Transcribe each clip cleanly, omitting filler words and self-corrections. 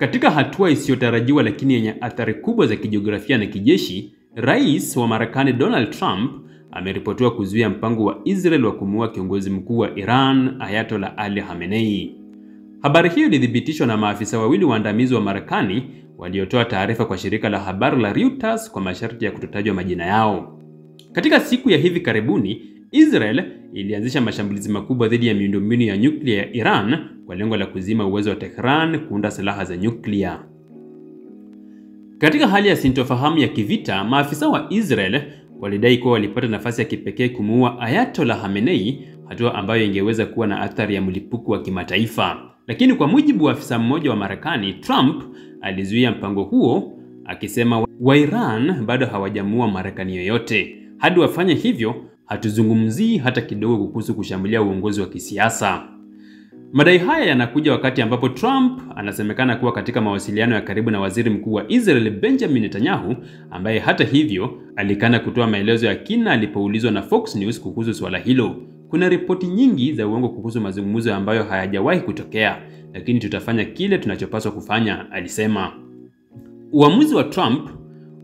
Katika hatua isiyotarajiwa lakini yenye athari kubwa za kijiografia na kijeshi, Rais wa Marekani Donald Trump ameripotiwa kuzuia mpango wa Israel wa kumuua kiongozi mkuu wa Iran, Ayatollah Ali Khamenei. Habari hiyo ilithibitishwa na maafisa wawili waandamizi wa Marekani waliotoa taarifa kwa shirika la habari la Reuters kwa masharti ya kutotajwa majina yao. Katika siku ya hivi karibuni, Israel ilianzisha mashambulizi makubwa dhidi ya miundombinu ya nyuklia ya Iran kwa lengo la kuzima uwezo wa Tehran kuunda silaha za nyuklia. Katika hali ya sintofahamu ya kivita, maafisa wa Israel walidai kuwa walipata nafasi ya kipekee kumuua Ayatollah Khamenei, hatua ambayo ingeweza kuwa na athari ya mlipuko wa kimataifa. Lakini kwa mujibu wa afisa mmoja wa Marekani, Trump alizuia mpango huo akisema wa Iran bado hawajamuua Marekani yoyote. Hadi wafanye hivyo, hatuzungumzii hata kidogo kuhusu kushambulia uongozi wa kisiasa. Madai haya yanakuja wakati ambapo Trump anasemekana kuwa katika mawasiliano ya karibu na waziri mkuu wa Israel Benjamin Netanyahu, ambaye hata hivyo alikana kutoa maelezo ya kina alipoulizwa na Fox News kuhusu swala hilo. Kuna ripoti nyingi za uongo kuhusu mazungumzo ambayo hayajawahi kutokea, lakini tutafanya kile tunachopaswa kufanya, alisema. Uamuzi wa Trump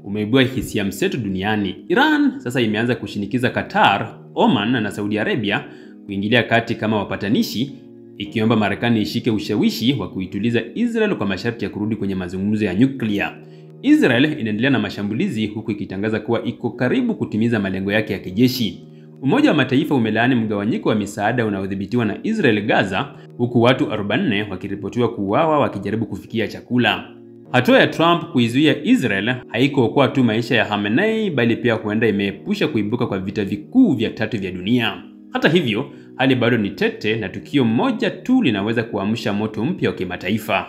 umeibua hisia mseto duniani. Iran sasa imeanza kushinikiza Qatar, Oman na Saudi Arabia kuingilia kati kama wapatanishi, ikiomba Marekani ishike ushawishi wa kuituliza Israel kwa masharti ya kurudi kwenye mazungumzo ya nyuklia. Israel inaendelea na mashambulizi huku ikitangaza kuwa iko karibu kutimiza malengo yake ya kijeshi. Umoja wa Mataifa umelaani mgawanyiko wa misaada unaodhibitiwa na Israel Gaza, huku watu 44 wakiripotiwa kuuawa wakijaribu kufikia chakula. Hatua ya Trump kuizuia Israel haikuokoa tu maisha ya Khamenei, bali pia huenda imeepusha kuibuka kwa vita vikuu vya tatu vya dunia. Hata hivyo, hali bado ni tete na tukio moja tu linaweza kuamsha moto mpya wa kimataifa.